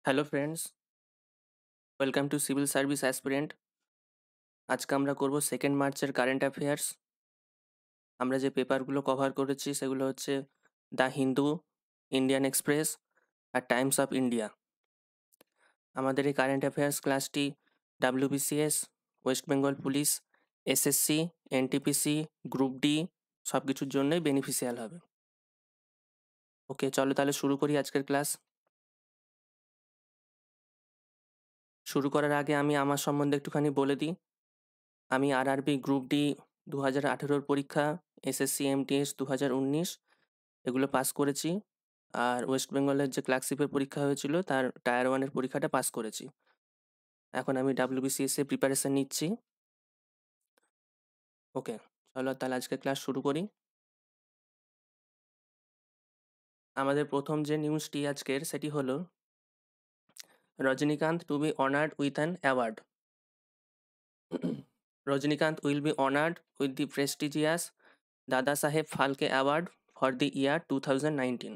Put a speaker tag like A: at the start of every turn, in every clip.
A: Hello friends, welcome to civil service aspirant. আজকে আমরা করব 2 মার্চের কারেন্ট অ্যাফেয়ার্স। আমরা যে পেপারগুলো কভার করেছি সেগুলো হচ্ছে দ্য হিন্দু, ইন্ডিয়ান এক্সপ্রেস আর টাইমস অফ ইন্ডিয়া। আমাদের এই কারেন্ট অ্যাফেয়ার্স ক্লাসটি WBCS, West Bengal police, SSC, NTPC, group D সব কিছুর জন্যই বেনিফিশিয়াল হবে। ওকে, চলো তাহলে শুরু করি আজকের ক্লাস। শুরু করার আগে আমি আমার সম্বন্ধে একটুখানি বলে দিই। আমি আরআরবি গ্রুপ ডি 2018-র পরীক্ষা, এসএসসি এমটিএস 2019 এগুলো পাস করেছি। আর ওয়েস্ট বেঙ্গলের যে ক্লার্কশিপের পরীক্ষা হয়েছিল তার টায়ার 1-এর পরীক্ষাটা পাস করেছি। এখন আমি ডাব্লিউবিসিএস এর প্রিপারেশন নিচ্ছি। ওকে, চলো তাহলে আজকে ক্লাস শুরু করি। আমাদের প্রথম যে নিউজটি আজকের সেটি হলো Rajinikanth to be honoured with an award. Rajinikanth will be honoured with the prestigious Dadasaheb Phalke award for the year 2019।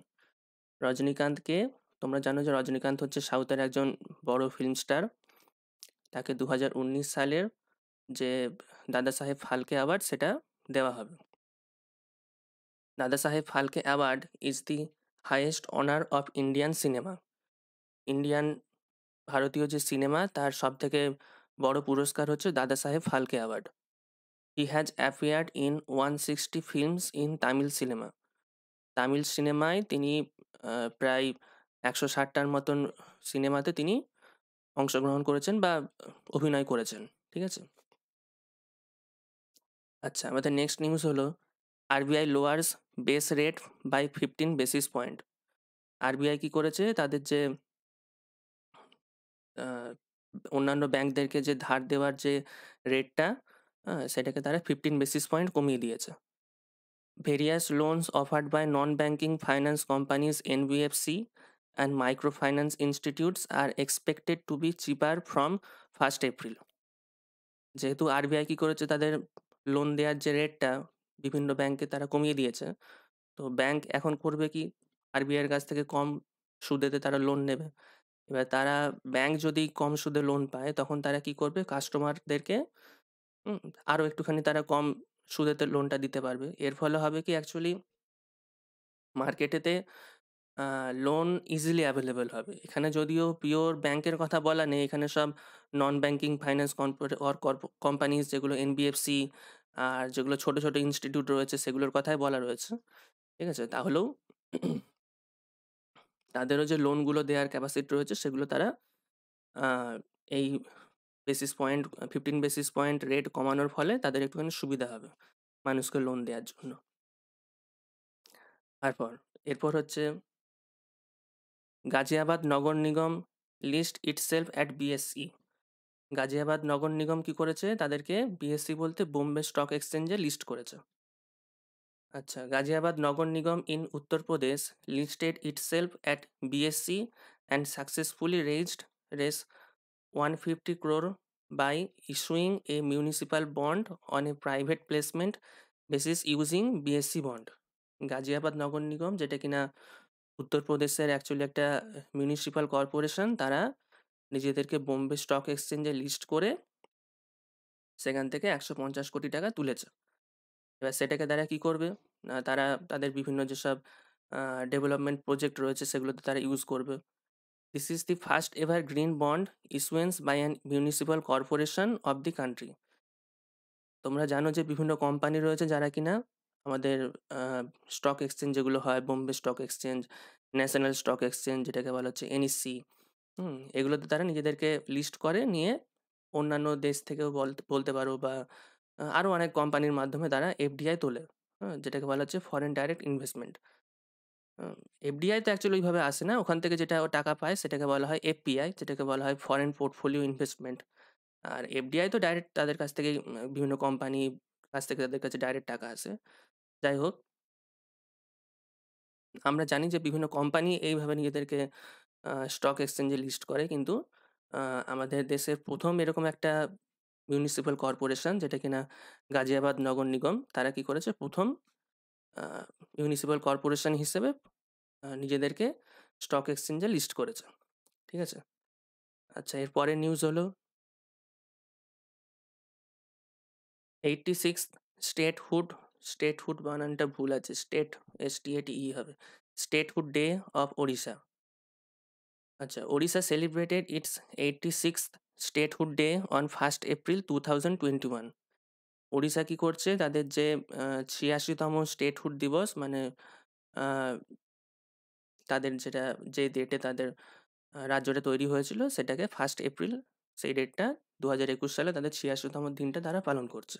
A: রজনীকান্তকে, তোমরা জানো যে রজনীকান্ত হচ্ছে সাউথের একজন বড় ফিল্ম স্টার। তাকে 2019 সালের যে দাদা সাহেব ফালকে অ্যাওয়ার্ড সেটা দেওয়া হবে। দাদা সাহেব Phalke award is the highest honour of Indian cinema. Indian, ভারতীয় যে সিনেমা তার সব থেকে বড় পুরস্কার হচ্ছে দাদা সাহেব Phalke award. He has appeared in 160 films in Tamil cinema. Tamil সিনেমায় তিনি প্রায় 160টার মতন সিনেমাতে তিনি অংশগ্রহণ করেছেন বা অভিনয় করেছেন। ঠিক আছে। আচ্ছা, আমাদের নেক্সট নিউজ হলো RBI lowers base rate by 15 basis point. RBI কি করেছে, তাদের যে অন্যান্য ব্যাংকদেরকে যে ধার দেওয়ার যে রেটটা, সেটাকে তারা 15 বেসিস পয়েন্ট কমিয়ে দিয়েছে। Various loans offered by non banking finance companies NBFC and micro finance institutes are expected to be cheaper from 1st April. যেহেতু আরবিআই কি করেছে, তাদের লোন দেওয়ার যে রেটটা বিভিন্ন ব্যাংকে তারা কমিয়ে দিয়েছে, তো ব্যাংক এখন করবে কি, আরবিআই এর কাছ থেকে কম সুদেতে তারা লোন নেবে। এবার তারা, ব্যাংক যদি কম সুদে লোন পায় তখন তারা কি করবে, কাস্টমারদেরকে উম, আরো একটুখানি তারা কম সুদেতে লোনটা দিতে পারবে। এর ফলে হবে কি, অ্যাকচুয়ালি মার্কেটেতে লোন ইজিলি অ্যাভেলেবেল হবে। এখানে যদিও পিওর ব্যাংকের কথা বলা নেই, এখানে সব নন ব্যাংকিং ফাইন্যান্স কোম্পানিজ, যেগুলো এনবিএফসি আর যেগুলো ছোট ছোট ইনস্টিটিউট রয়েছে সেগুলোর কথাই বলা রয়েছে। ঠিক আছে, তাহলেও তাদেরও যে লোনগুলো দেওয়ার ক্যাপাসিটি রয়েছে সেগুলো তারা আহ, এই basis point 15 basis point rate কমানোর ফলে তাদের একটুখানি সুবিধা হবে মানুষকে লোন দেওয়ার জন্য। তারপর এরপর হচ্ছে Ghaziabad Nagar Nigam list itself at BSC. Ghaziabad Nagar Nigam কি করেছে, তাদেরকে বিএসসি বলতে বোম্বে স্টক এক্সচেঞ্জে লিস্ট করেছে। আচ্ছা, Ghaziabad Nagar Nigam in Uttar Pradesh listed itself at BSC and successfully raise 150 crore by issuing a municipal bond on a private placement basis using BSC bond. Ghaziabad Nagar Nigam, যেটা কিনা উত্তরপ্রদেশের অ্যাকচুয়ালি একটা মিউনিসিপ্যাল কর্পোরেশন, তারা নিজেদেরকে বোম্বে স্টক এক্সচেঞ্জে লিস্ট করে সেখান থেকে 150 কোটি টাকা তুলেছে। এবার সেটাকে তারা কি করবে, তারা তাদের বিভিন্ন যেসব ডেভেলপমেন্ট প্রজেক্ট রয়েছে সেগুলোতে তারা ইউজ করবে। This is the first ever green bond issuance by an municipal corporation of the country. তোমরা জানো যে বিভিন্ন কোম্পানি রয়েছে যারা কিনা আমাদের স্টক এক্সচেঞ্জ যেগুলো হয়, Bombay stock exchange, national stock exchange যেটাকে বলা হচ্ছে এনএসসি, এগুলোতে তারা নিজেদেরকে লিস্ট করে নিয়ে অন্যান্য দেশ থেকেও বলতে বলতে পারো, বা আরও অনেক কোম্পানির মাধ্যমে তারা এফডিআই তোলে, যেটাকে বলা হচ্ছে ফরেন ডাইরেক্ট ইনভেস্টমেন্ট। এফডিআই তো অ্যাকচুয়ালি ওইভাবে আসে না, ওখান থেকে যেটা ও টাকা পায় সেটাকে বলা হয় এফপিআই, যেটাকে বলা হয় ফরেন পোর্টফোলিও ইনভেস্টমেন্ট। আর এফডিআই তো ডাইরেক্ট তাদের কাছ থেকে, বিভিন্ন কোম্পানি কাছ থেকে তাদের কাছে ডাইরেক্ট টাকা আসে। যাই হোক, আমরা জানি যে বিভিন্ন কোম্পানি এইভাবে নিজেদেরকে স্টক এক্সচেঞ্জে লিস্ট করে, কিন্তু আমাদের দেশের প্রথম এরকম একটা মিউনিসিপ্যাল কর্পোরেশন, যেটা কিনা গাজিয়াবাদ নগর নিগম, তারা কি করেছে, প্রথম মিউনিসিপ্যাল কর্পোরেশন হিসেবে নিজেদেরকে স্টক এক্সচেঞ্জে লিস্ট করেছে। ঠিক আছে? আচ্ছা, এর পরের নিউজ হলো 86th স্টেটহুড, স্টেটহুড বানানটা ভুল আছে, STATE হবে, স্টেটহুড ডে অফ ওড়িশা। আচ্ছা, Odisha celebrated its 86th statehood day on 1st April 2021। Odisha কি করছে, তাদের যে 86তম স্টেটহুড দিবস, মানে আহ, তাদের যেটা, যে ডেটে তাদের রাজ্যটা তৈরি হয়েছিল সেটাকে 1st এপ্রিল, সেই ডেটটা 2021 সালে তাদের 86তম দিনটা তারা পালন করছে।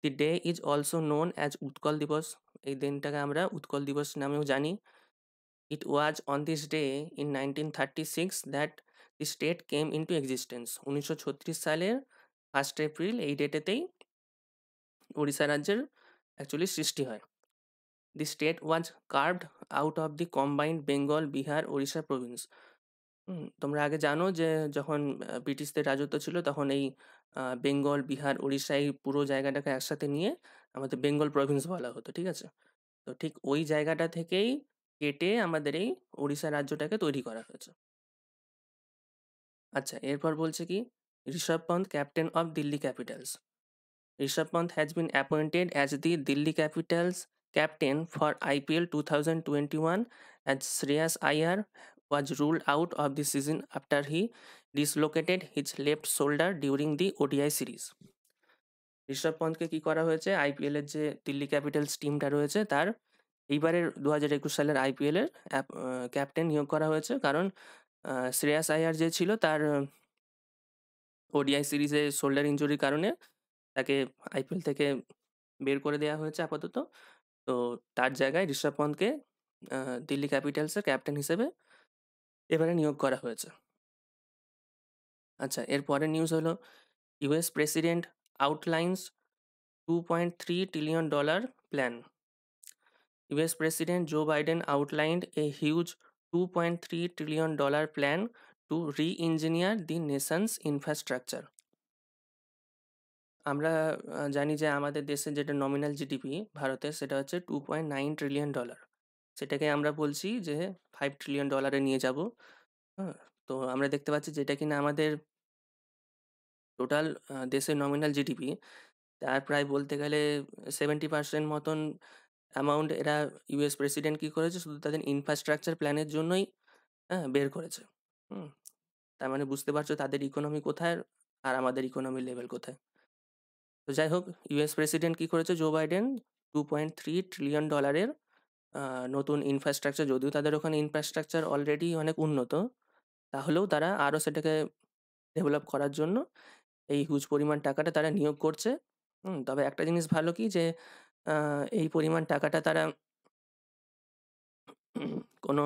A: The day is also known as Utkal Divas. এই দিনটাকে আমরা উৎকল দিবস নামেও জানি। It was on this day in 1936 that the state came into existence. 1936 সালের 1st এপ্রিল এই ডেটেতেই উড়িষ্যা রাজ্যের অ্যাকচুয়ালি সৃষ্টি হয়। The state was curved out of the combined Bengal, Bihar, Odisha Province. তোমরা আগে জানো যে যখন ব্রিটিশদের রাজত্ব ছিল তখন এই বেঙ্গল, বিহার, উড়িষ্যা এই পুরো জায়গাটাকে একসাথে নিয়ে আমাদের বেঙ্গল প্রভিন্স বলা হতো, ঠিক আছে? তো ঠিক ওই জায়গাটা থেকেই কেটে আমাদের এই উড়িষ্যা রাজ্যটাকে তৈরি করা হয়েছে। আচ্ছা, এরপর বলছে কি, Rishabh Pant captain of Delhi Capitals. Rishabh Pant has been appointed as the Delhi Capitals captain for IPL 2021 as Shreyas Iyer was ruled out of the season after he dislocated his left shoulder during the ODI series. Rishabh পন্থকে কি করা হয়েছে, IPL এর যে Delhi Capitals টিমটা রয়েছে তার এইবারের 2021 সালের আইপিএল এর ক্যাপ্টেন নিয়োগ করা হয়েছে, কারণ শ্রেয়াস আয়ার যে ছিল তার ওডিআই সিরিজে শোল্ডার ইনজুরির কারণে তাকে আইপিএল থেকে বের করে দেওয়া হয়েছে আপাতত। তো তার জায়গায় ঋষভ পন্থকে দিল্লি ক্যাপিটালসের ক্যাপ্টেন হিসেবে এবারে নিয়োগ করা হয়েছে। আচ্ছা, এর পরের নিউজ হলো US president outlines $2.3 trillion plan. US president Joe Biden outlined a huge $2.3 trillion plan to reengineer the nation's infrastructure. আমরা জানি যে আমাদের দেশের যেটা নমিনাল জিডিপি ভারতের, সেটা হচ্ছে $2.9 trillion। সেটাকে আমরা বলছি যে $5 trillion নিয়ে যাব। হ্যাঁ, তো আমরা দেখতে পাচ্ছি যেটা কিনা আমাদের টোটাল দেশের নমিনাল জিডিপি, তার প্রায় বলতে গেলে 70% মতন অ্যামাউন্ট এরা ইউএস প্রেসিডেন্ট কি করেছে, শুধু তাদের ইনফ্রাস্ট্রাকচার প্ল্যানের জন্যই বের করেছে। হুম, তার মানে বুঝতে পারছো তাদের ইকোনমি কোথায় আর আমাদের ইকোনমি লেভেল কোথায়। তো যাই হোক, ইউএস প্রেসিডেন্ট কি করেছে, জো বাইডেন $2.3 trillion নতুন ইনফ্রাস্ট্রাকচার, যদিও তাদের ওখানে ইনফ্রাস্ট্রাকচার অলরেডি অনেক উন্নত, তাহলেও তারা আরও সেটাকে ডেভেলপ করার জন্য এই হিউজ পরিমাণ টাকাটা তারা নিয়োগ করছে। তবে একটা জিনিস ভালো কি, যে এই পরিমাণ টাকাটা তারা কোনো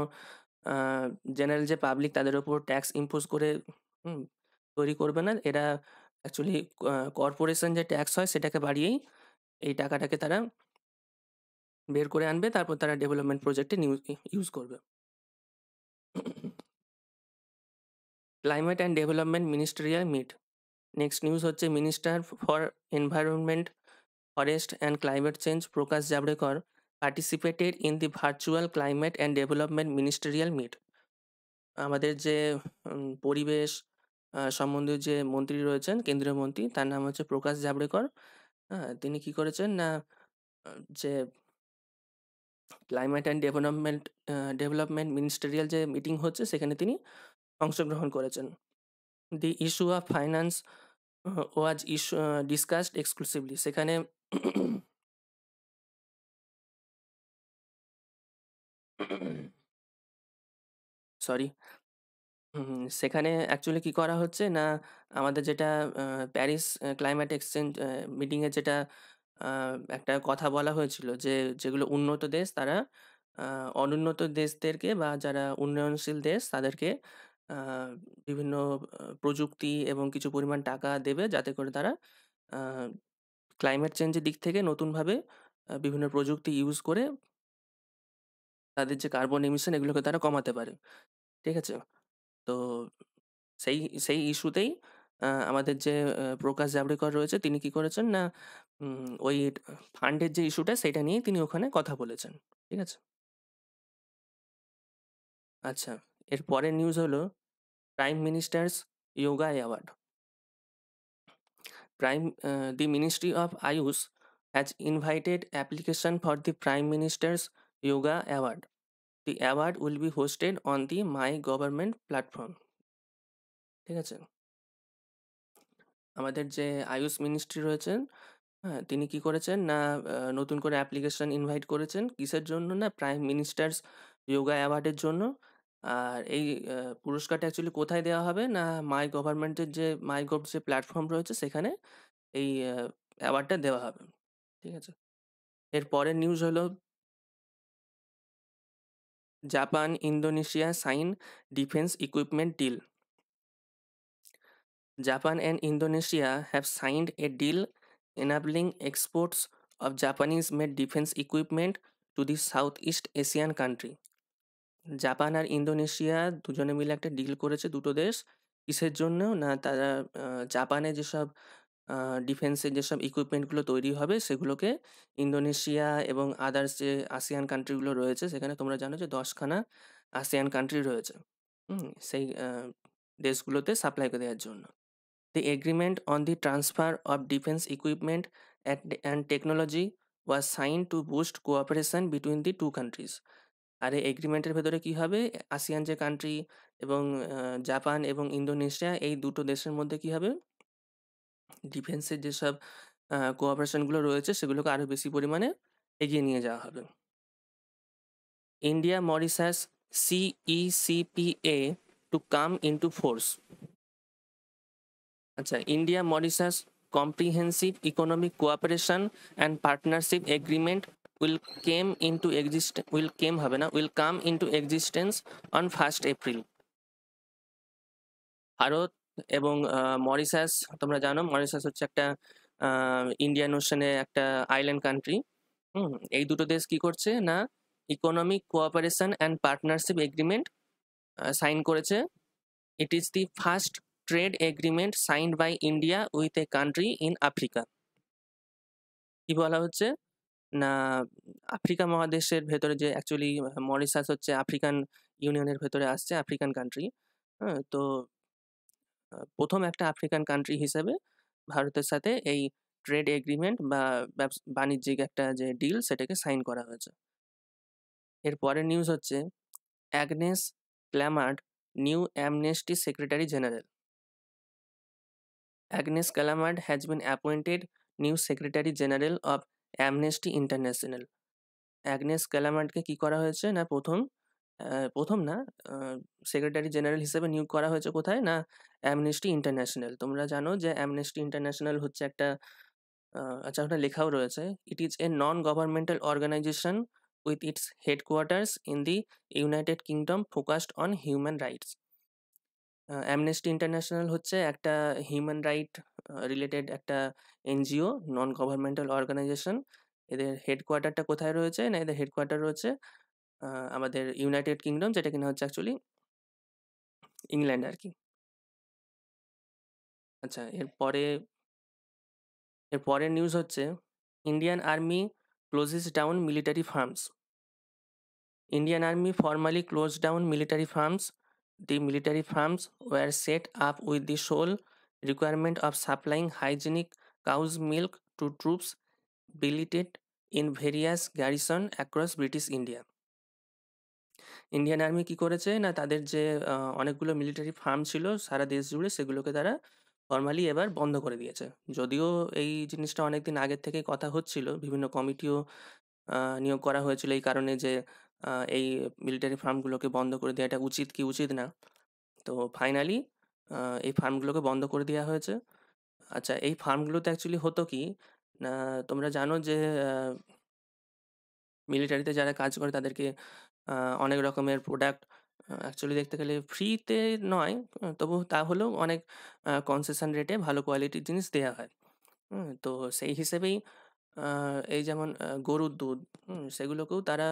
A: জেনারেল যে পাবলিক তাদের ওপর ট্যাক্স ইম্পোজ করে হুম, তৈরি করবে না। এরা অ্যাকচুয়ালি কর্পোরেশন যে ট্যাক্স হয় সেটাকে বাড়িয়েই এই টাকাটাকে তারা বের করে আনবে, তারপর তারা ডেভেলপমেন্ট প্রজেক্টে ইউজ করবে। Climate and development ministerial meet. Next news হচ্ছে minister for environment, forest and climate change Prakash Javadekar participated in the virtual climate and development ministerial meet. আমাদের যে পরিবেশ সম্বন্ধীয় যে মন্ত্রী রয়েছেন, কেন্দ্রীয় মন্ত্রী, তার নাম হচ্ছে প্রকাশ জাভড়েকর। তিনি কি করেছেন না, যে ক্লাইমেট অ্যান্ড ডেভেলপমেন্ট মিনিস্টেরিয়াল যে মিটিং হচ্ছে সেখানে তিনি অংশগ্রহণ করেছেন। দি issue of finance was discussed exclusively. সেখানে সরি, সেখানে অ্যাকচুয়ালি কি করা হচ্ছে না, আমাদের যেটা প্যারিস ক্লাইমেট এক্সচেঞ্জ মিটিংয়ে যেটা একটা কথা বলা হয়েছিল, যে যেগুলো উন্নত দেশ তারা অনুন্নত দেশদেরকে বা যারা উন্নয়নশীল দেশ তাদেরকে আহ, বিভিন্ন প্রযুক্তি এবং কিছু পরিমাণ টাকা দেবে, যাতে করে তারা ক্লাইমেট চেঞ্জের দিক থেকে নতুনভাবে বিভিন্ন প্রযুক্তি ইউজ করে তাদের যে কার্বন এমিশন এগুলোকে তারা কমাতে পারে, ঠিক আছে? তো সেই সেই ইস্যুতেই আমাদের যে প্রকাশ জাভড়েকর রয়েছে তিনি কি করেছেন না, ওই ফান্ডের যে ইস্যুটা সেটা নিয়েই তিনি ওখানে কথা বলেছেন, ঠিক আছে? আচ্ছা, এর পরের নিউজ হলো Prime Minister's Yoga Award. The Ministry of Ayush has invited application for the Prime Minister's Yoga Award. The award will be hosted on the My Government platform. ঠিক আছে, আমাদের যে আয়ুষ মিনিস্ট্রি রয়েছেন, হ্যাঁ, তিনি কি করেছেন না নতুন করে অ্যাপ্লিকেশন ইনভাইট করেছেন কিসের জন্য না প্রাইম মিনিস্টার্স যোগা অ্যাওয়ার্ডের জন্য। আর এই পুরস্কারটা অ্যাকচুয়ালি কোথায় দেওয়া হবে না মাই গভর্নমেন্টের যে মাই গভ যে প্ল্যাটফর্ম রয়েছে সেখানে এই অ্যাওয়ার্ডটা দেওয়া হবে। ঠিক আছে, এর পরের নিউজ হলো Japan Indonesia sign defence equipment deal. Japan and Indonesia have signed a deal enabling exports of Japanese made defense equipment to the Southeast Asian country. Japan আর ইন্দোনেশিয়া দুজনে মিলে একটা ডিল করেছে, দুটো দেশ। কিসের জন্য না তারা জাপানে যেসব ডিফেন্সের যেসব ইকুইপমেন্টগুলো তৈরি হবে সেগুলোকে ইন্দোনেশিয়া এবং আদার্স যে আসিয়ান কান্ট্রিগুলো রয়েছে, সেখানে তোমরা জানো যে 10খানা আসিয়ান কান্ট্রি রয়েছে, সেই দেশগুলোতে সাপ্লাই করে দেওয়ার জন্য। The agreement on the transfer of defense equipment and technology was signed to boost cooperation between the two countries. আর এই এগ্রিমেন্টের ভেতরে কি হবে, আসিয়ান যে কান্ট্রি এবং জাপান এবং ইন্দোনেশিয়া এই দুটো দেশের মধ্যে কি হবে, ডিফেন্সের যেসব কোঅপারেশনগুলো রয়েছে সেগুলোকে আরও বেশি পরিমাণে এগিয়ে নিয়ে যাওয়া হবে। India Mauritius CECPA to come into force. আচ্ছা, India Mauritius comprehensive economic cooperation and partnership agreement will come into existence on 1st April. Bharat এবং মরিশাস, তোমরা জানো মরিশাস হচ্ছে একটা ইন্ডিয়ান ওশানে একটা আইল্যান্ড কান্ট্রি। এই দুটো দেশ কি করছে না economic cooperation and partnership agreement sign করেছে। It is the first trade agreement signed by India with a country in Africa. কি বলা হচ্ছে না আফ্রিকা মহাদেশের ভেতরে যে অ্যাকচুয়ালি মরিশাস হচ্ছে আফ্রিকান ইউনিয়নের ভেতরে আসছে, আফ্রিকান কান্ট্রি। হ্যাঁ, তো প্রথম একটা আফ্রিকান কান্ট্রি হিসেবে ভারতের সাথে এই ট্রেড এগ্রিমেন্ট বা বাণিজ্যিক একটা যে ডিল সেটাকে সাইন করা হয়েছে। এর পরের নিউজ হচ্ছে Agnes Callamard new Amnesty secretary general. Agnes Callamard has been appointed new Secretary General of Amnesty International. Agnes ক্যালামার্ডকে কি করা হয়েছে না প্রথম না সেক্রেটারি জেনারেল হিসেবে নিয়োগ করা হয়েছে কোথায় না অ্যামনেস্টি ইন্টারন্যাশনাল। তোমরা জানো যে অ্যামনেস্টি ইন্টারন্যাশনাল হচ্ছে একটা আচ্ছা ওটা লেখাও রয়েছে, it is a non governmental organisation with its headquarters in the United Kingdom focused on human rights. Amnesty International হচ্ছে একটা হিউম্যান রাইট রিলেটেড একটা এনজিও, নন গভর্নমেন্টাল অর্গানাইজেশন। এদের হেডকোয়ার্টারটা কোথায় রয়েছে না এদের হেডকোয়ার্টার রয়েছে আমাদের ইউনাইটেড কিংডম, যেটা কিনা হচ্ছে অ্যাকচুয়ালি ইংল্যান্ড আর কি। আচ্ছা, এরপরের নিউজ হচ্ছে Indian Army closes down military farms. Indian Army formally closed down military farms. The military farms were set up with the sole requirement of supplying hygienic cow's milk to troops billeted in various garrisons across British India. Indian army কি করেছে না তাদের যে অনেকগুলো military farm ছিল সারা দেশ জুড়ে সেগুলোকে তারা ফর্মালি এবার বন্ধ করে দিয়েছে। যদিও এই জিনিসটা অনেকদিন আগের থেকে কথা হচ্ছিল, বিভিন্ন কমিটিও নিয়োগ করা হয়েছিল এই কারণে যে এই মিলিটারি ফার্মগুলোকে বন্ধ করে দেওয়াটা উচিত কি উচিত না। তো ফাইনালি এই ফার্মগুলোকে বন্ধ করে দেওয়া হয়েছে। আচ্ছা, এই ফার্মগুলোতে অ্যাকচুয়ালি হতো কি না তোমরা জানো যে মিলিটারিতে যারা কাজ করে তাদেরকে অনেক রকমের প্রোডাক্ট অ্যাকচুয়ালি দেখতে গেলে ফ্রিতে নয়, তবু তা হলেও অনেক কনসেশন রেটে ভালো কোয়ালিটির জিনিস দেওয়া হয়। তো সেই হিসেবেই এই যেমন গরুর দুধ, সেগুলোকেও তারা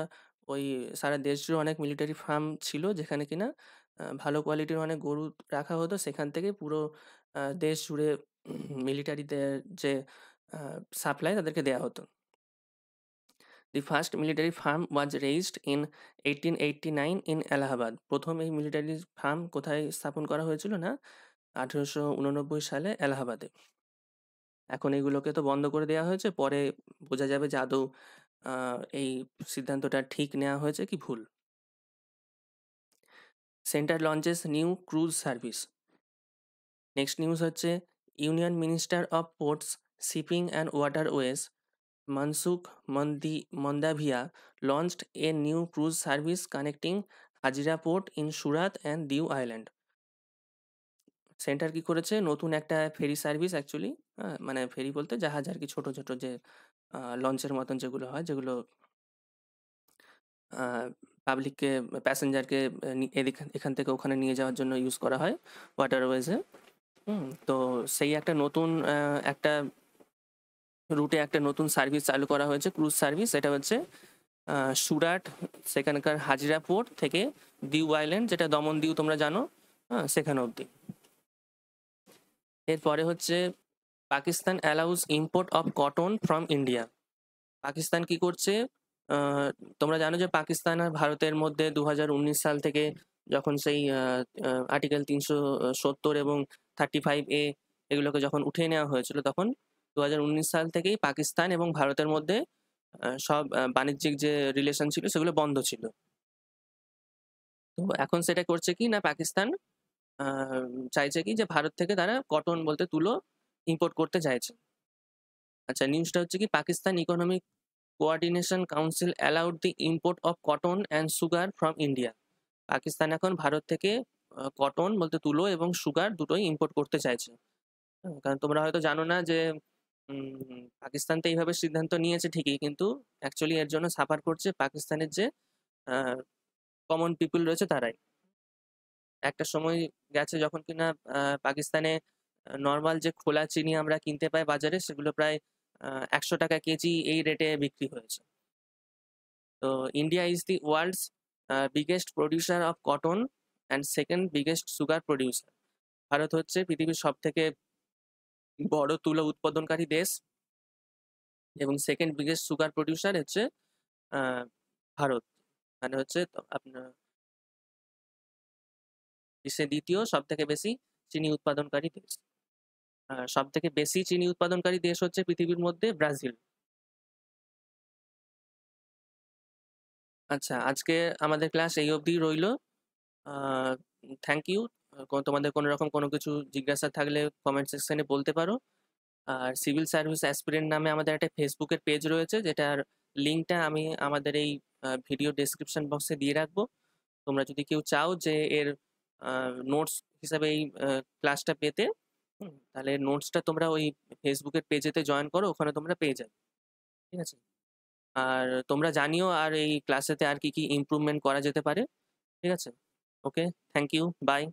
A: ওই সারা দেশ জুড়ে অনেক মিলিটারি ফার্ম ছিল যেখানে কিনা ভালো কোয়ালিটির অনেক গরু রাখা হতো, সেখান থেকে পুরো দেশ জুড়ে মিলিটারিদের যে সাপ্লাই তাদেরকে দেওয়া হতো। The first military farm was raised in 1889 in Allahabad. প্রথম এই মিলিটারি ফার্ম কোথায় স্থাপন করা হয়েছিল না 1889 সালে এলাহাবাদে। এখন এগুলোকে তো বন্ধ করে দেওয়া হয়েছে, পরে বোঝা যাবে যে আদৌ এই সিদ্ধান্তটা ঠিক নেওয়া হয়েছে কি ভুল। Centre launches new cruise service. Next news হচ্ছে union minister of ports, shipping and waterways Mansukh Mandaviya launched a new cruise service connecting Hazira port in Surat and Diu island. Centre কি করেছে, নতুন একটা ফেরি সার্ভিস অ্যাকচুয়ালি, মানে ফেরি বলতে জাহাজ আর কি, ছোট ছোট যে লঞ্চের মতন যেগুলো হয়, যেগুলো পাবলিককে, প্যাসেঞ্জারকে এখান থেকে ওখানে নিয়ে যাওয়ার জন্য ইউজ করা হয় ওয়াটারওয়েজে। তো সেই একটা নতুন একটা রুটে একটা নতুন সার্ভিস চালু করা হয়েছে, ক্রুজ সার্ভিস। এটা হচ্ছে সুরাট, সেখানকার হাজিরা পোর্ট থেকে দিউ আইল্যান্ড, যেটা দমন দিউ তোমরা জানো, সেখানে অবধি। এরপরে হচ্ছে Pakistan allows import of cotton from India. Pakistan কি করছে, তোমরা জানো যে পাকিস্তান আর ভারতের মধ্যে 2019 সাল থেকে যখন সেই আর্টিকেল 370 এবং 35A এগুলোকে যখন উঠিয়ে নেওয়া হয়েছিল, তখন 2019 সাল থেকেই পাকিস্তান এবং ভারতের মধ্যে সব বাণিজ্যিক যে রিলেশন ছিল সেগুলো বন্ধ ছিল। তো এখন সেটা করছে কি না, পাকিস্তান চাইছে কি যে ভারত থেকে তারা কটন বলতে তুলো ইম্পোর্ট করতে চাইছে। আচ্ছা, নিউজটা হচ্ছে কি, Pakistan economic coordination council allowed the import of cotton and sugar from India. Pakistan এখন ভারত থেকে কটন বলতে তুলো এবং সুগার দুটোই ইম্পোর্ট করতে চাইছে। কারণ তোমরা হয়তো জানো না যে পাকিস্তান তো এইভাবে সিদ্ধান্ত নিয়েছে ঠিকই, কিন্তু অ্যাকচুয়ালি এর জন্য সাফার করছে পাকিস্তানের যে কমন পিপল রয়েছে তারাই। একটা সময় গেছে যখন কিনা পাকিস্তানে নর্মাল যে খোলা চিনি আমরা কিনতে পাই বাজারে, সেগুলো প্রায় 100 টাকা কেজি এই রেটে বিক্রি হয়েছে। তো India is the world's biggest producer of cotton and second biggest sugar producer. Bharat হচ্ছে পৃথিবীর সব থেকে বড় তুলো উৎপাদনকারী দেশ, এবং সেকেন্ড বিগেস্ট সুগার প্রডিউসার হচ্ছে ভারত, মানে হচ্ছে আপনার বিশ্বের দ্বিতীয় সব থেকে বেশি চিনি উৎপাদনকারী দেশ। সব থেকে বেশি চিনি উৎপাদনকারী দেশ হচ্ছে পৃথিবীর মধ্যে ব্রাজিল। আচ্ছা, আজকে আমাদের ক্লাস এই অবধি রইলো। Thank you. তোমাদের কোনো রকম কোনো কিছু জিজ্ঞাসা থাকলে কমেন্ট সেকশনে বলতে পারো। আর সিভিল সার্ভিস অ্যাসপিরেন্ট নামে আমাদের একটা ফেসবুকের পেজ রয়েছে, যেটার লিঙ্কটা আমি আমাদের এই ভিডিও ডেসক্রিপশন বক্সে দিয়ে রাখবো। তোমরা যদি কেউ চাও যে এর নোটস হিসাবে এই ক্লাসটা পেতে, তাহলে নোটসটা তোমরা ওই ফেসবুকের পেজেতে জয়েন করো, ওখানে তোমরা পেয়ে যাবে। ঠিক আছে, আর তোমরা জানিও আর এই ক্লাসেতে আর কি কি ইমপ্রুভমেন্ট করা যেতে পারে। ঠিক আছে, ওকে, থ্যাংক ইউ, বাই।